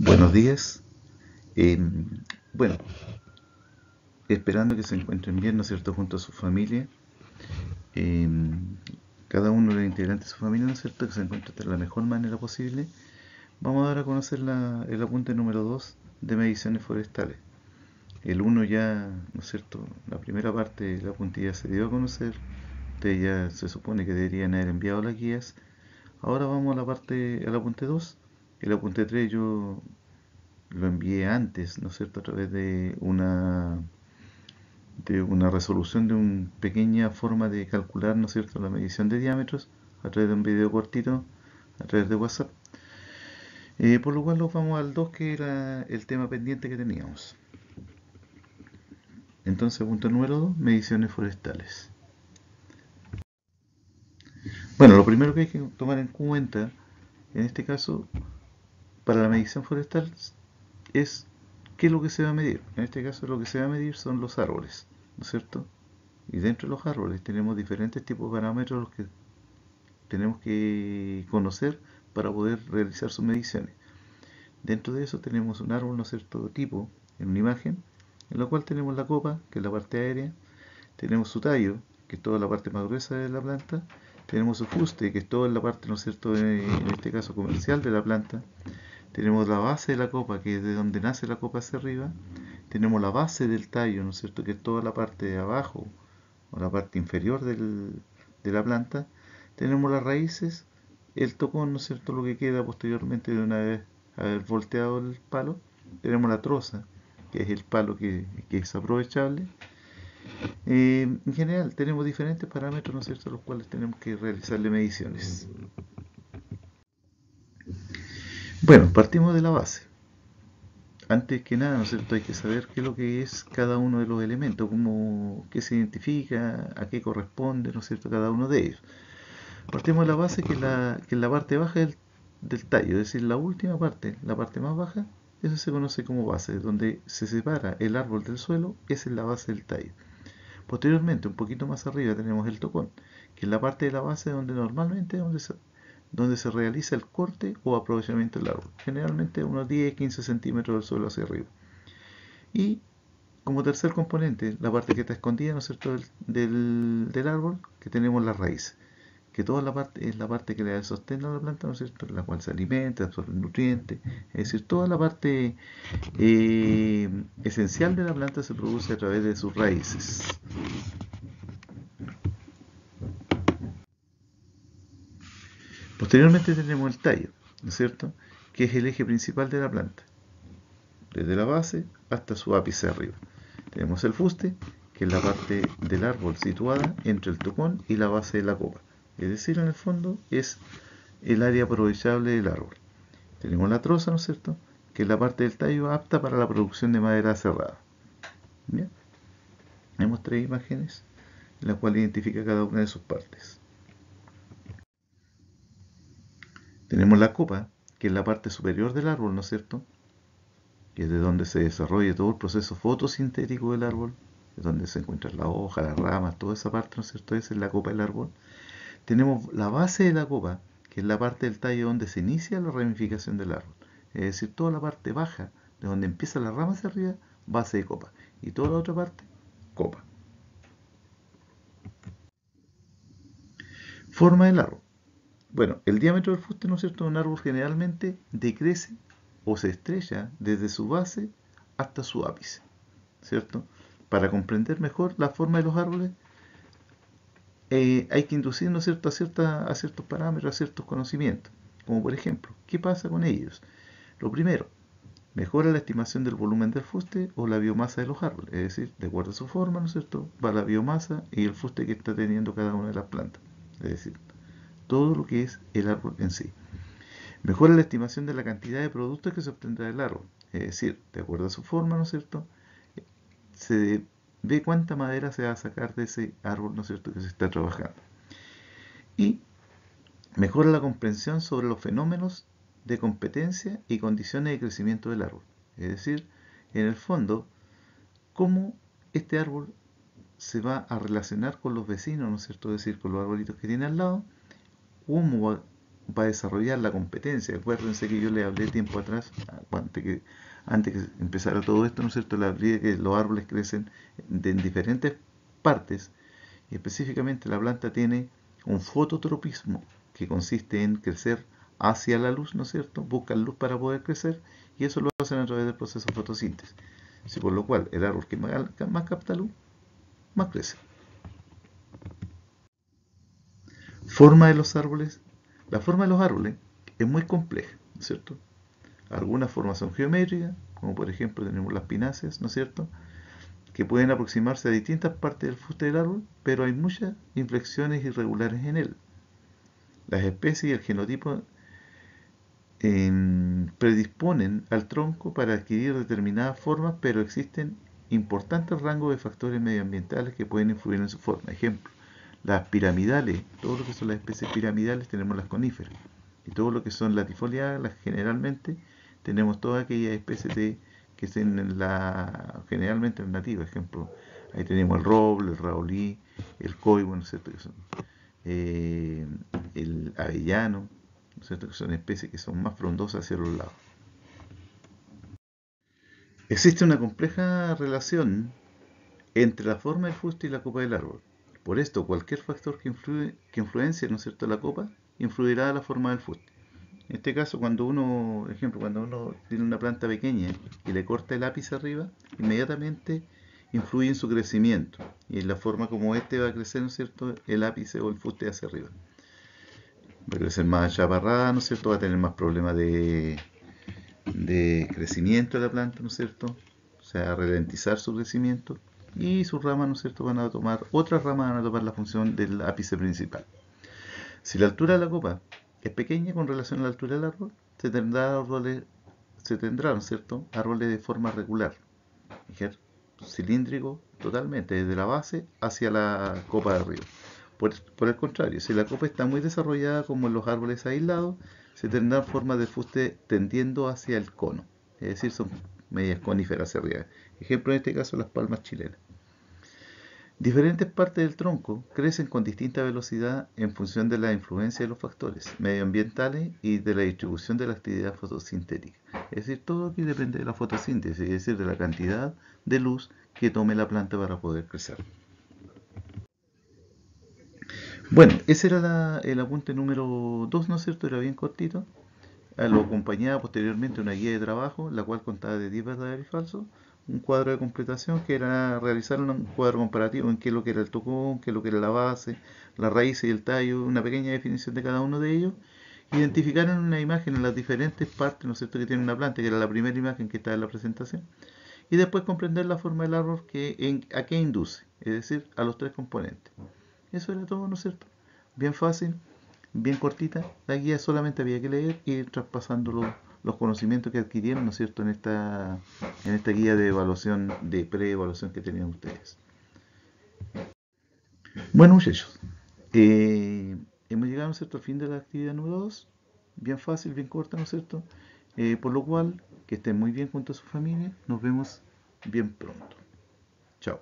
Buenos días. Eh, bueno, esperando que se encuentren bien, ¿no es cierto?, junto a su familia. Eh, Cada uno de los integrantes de su familia, ¿no es cierto?, que se encuentre de la mejor manera posible. Vamos a dar a conocer el apunte número 2 de mediciones forestales. El uno ya, ¿no es cierto?, la primera parte de la apunte ya se dio a conocer. Ustedes ya se supone que deberían haber enviado las guías. Ahora vamos a al apunte 2. El apunte 3 yo lo envié antes, ¿no es cierto?, a través de una resolución de una pequeña forma de calcular, ¿no es cierto?, la medición de diámetros a través de un video cortito, a través de WhatsApp. Por lo cual nos vamos al 2, que era el tema pendiente que teníamos. Entonces, punto número 2, mediciones forestales. Bueno, lo primero que hay que tomar en cuenta, en este caso, para la medición forestal, es qué es lo que se va a medir. En este caso, lo que se va a medir son los árboles, ¿no es cierto? Y dentro de los árboles tenemos diferentes tipos de parámetros los que tenemos que conocer para poder realizar sus mediciones. Dentro de eso tenemos un árbol, ¿no es cierto?, tipo, en una imagen, en la cual tenemos la copa, que es la parte aérea, tenemos su tallo, que es toda la parte más gruesa de la planta, tenemos su fuste, que es toda la parte, ¿no es cierto?, en este caso comercial de la planta, tenemos la base de la copa, que es de donde nace la copa hacia arriba, tenemos la base del tallo, ¿no es cierto?, que es toda la parte de abajo, o la parte inferior de la planta, tenemos las raíces, el tocón, ¿no es cierto?, lo que queda posteriormente de una vez haber volteado el palo, tenemos la troza, que es el palo que es aprovechable. En general tenemos diferentes parámetros, ¿no es cierto?, los cuales tenemos que realizarle mediciones. Bueno, partimos de la base. Antes que nada, ¿no es cierto?, hay que saber qué es lo que es cada uno de los elementos, qué se identifica, a qué corresponde, ¿no es cierto?, cada uno de ellos. Partimos de la base, que es la parte baja del tallo, es decir, la última parte, la parte más baja, eso se conoce como base, donde se separa el árbol del suelo, esa es la base del tallo. Posteriormente, un poquito más arriba, tenemos el tocón, que es la parte de la base donde se realiza el corte o aprovechamiento del árbol, generalmente unos 10-15 centímetros del suelo hacia arriba. Y como tercer componente, la parte que está escondida, ¿no es cierto?, del árbol, que tenemos las raíces, que toda la parte es la parte que le da el sostén a la planta, ¿no es cierto?, la cual se alimenta, absorbe nutrientes, es decir, toda la parte esencial de la planta se produce a través de sus raíces. Posteriormente tenemos el tallo, ¿no es cierto?, que es el eje principal de la planta, desde la base hasta su ápice arriba. Tenemos el fuste, que es la parte del árbol situada entre el tocón y la base de la copa, es decir, en el fondo es el área aprovechable del árbol. Tenemos la troza, ¿no es cierto?, que es la parte del tallo apta para la producción de madera cerrada. ¿Bien? Tenemos tres imágenes en las cuales identifica cada una de sus partes. Tenemos la copa, que es la parte superior del árbol, ¿no es cierto?, que es de donde se desarrolla todo el proceso fotosintético del árbol, es donde se encuentran las hojas, las ramas, toda esa parte, ¿no es cierto?, esa es la copa del árbol. Tenemos la base de la copa, que es la parte del tallo donde se inicia la ramificación del árbol, es decir, toda la parte baja, de donde empieza la rama hacia arriba, base de copa, y toda la otra parte, copa. Forma del árbol. Bueno, el diámetro del fuste, ¿no es cierto?, de un árbol generalmente decrece o se estrecha desde su base hasta su ápice, ¿cierto? Para comprender mejor la forma de los árboles, hay que inducir, ¿no es cierto?, a ciertos parámetros, a ciertos conocimientos. Como por ejemplo, ¿qué pasa con ellos? Lo primero, mejora la estimación del volumen del fuste o la biomasa de los árboles, es decir, de acuerdo a su forma, ¿no es cierto?, va la biomasa y el fuste que está teniendo cada una de las plantas, es decir, todo lo que es el árbol en sí. Mejora la estimación de la cantidad de productos que se obtendrá del árbol, es decir, de acuerdo a su forma, ¿no es cierto?, se ve cuánta madera se va a sacar de ese árbol, ¿no es cierto?, que se está trabajando. Y mejora la comprensión sobre los fenómenos de competencia y condiciones de crecimiento del árbol. Es decir, en el fondo, cómo este árbol se va a relacionar con los vecinos, ¿no es cierto?, es decir, con los arbolitos que tiene al lado, cómo va a desarrollar la competencia. Acuérdense que yo le hablé tiempo atrás, antes que empezara todo esto, ¿no es cierto? Le hablé de que los árboles crecen en diferentes partes y específicamente la planta tiene un fototropismo que consiste en crecer hacia la luz, ¿no es cierto? Buscan luz para poder crecer y eso lo hacen a través del proceso de fotosíntesis. Sí, por lo cual el árbol que más capta luz, más crece. Forma de los árboles. La forma de los árboles es muy compleja, ¿no es cierto? Algunas formas son geométricas, como por ejemplo tenemos las pináceas, ¿no es cierto? Que pueden aproximarse a distintas partes del fuste del árbol, pero hay muchas inflexiones irregulares en él. Las especies y el genotipo predisponen al tronco para adquirir determinadas formas, pero existen importantes rangos de factores medioambientales que pueden influir en su forma. Ejemplo, las piramidales, todo lo que son las especies piramidales tenemos las coníferas, y todo lo que son latifoliadas, generalmente tenemos todas aquellas especies que son generalmente nativas. Ejemplo, ahí tenemos el roble, el raulí, el coigüe, ¿no es cierto? Que son, eh, el avellano, ¿no es cierto? Que son especies que son más frondosas hacia los lados. Existe una compleja relación entre la forma del fuste y la copa del árbol. Por esto, cualquier factor que influencie, ¿no es cierto?, la copa, influirá en la forma del fuste. En este caso, cuando uno tiene una planta pequeña y le corta el ápice arriba, inmediatamente influye en su crecimiento y en la forma como este va a crecer, ¿no es cierto?, el ápice o el fuste hacia arriba. Va a crecer más chaparrada, ¿no es cierto?, va a tener más problemas de crecimiento de la planta, ¿no es cierto? O sea, ralentizar su crecimiento y sus ramas, ¿no es cierto?, otras ramas van a tomar la función del ápice principal. Si la altura de la copa es pequeña con relación a la altura del árbol, se tendrá, ¿no es cierto?, árboles de forma regular, cilíndrico totalmente, desde la base hacia la copa de arriba. Por el contrario, si la copa está muy desarrollada como en los árboles aislados, se tendrán formas de fuste tendiendo hacia el cono, es decir, son medias coníferas hacia arriba. Ejemplo en este caso las palmas chilenas. Diferentes partes del tronco crecen con distinta velocidad en función de la influencia de los factores medioambientales y de la distribución de la actividad fotosintética. Es decir, todo aquí depende de la fotosíntesis, es decir, de la cantidad de luz que tome la planta para poder crecer. Bueno, ese era el apunte número 2, ¿no es cierto? Era bien cortito. Lo acompañaba posteriormente una guía de trabajo, la cual contaba de 10 verdaderos y falsos, un cuadro de completación que era realizar un cuadro comparativo en qué es lo que era el tocón, qué es lo que era la base, la raíz y el tallo, una pequeña definición de cada uno de ellos. Identificaron en una imagen en las diferentes partes, ¿no es cierto?, que tiene una planta, que era la primera imagen que está en la presentación, y después comprender la forma del árbol a qué induce, es decir, a los tres componentes. Eso era todo, ¿no es cierto? Bien fácil, bien cortita. La guía solamente había que leer y ir traspasando los conocimientos que adquirieron, ¿no es cierto?, en esta guía de evaluación, de pre-evaluación que tenían ustedes. Bueno, muchachos, hemos llegado, ¿no es cierto?, al fin de la actividad número 2. Bien fácil, bien corta, ¿no es cierto? Por lo cual, que estén muy bien junto a su familia. Nos vemos bien pronto. Chao.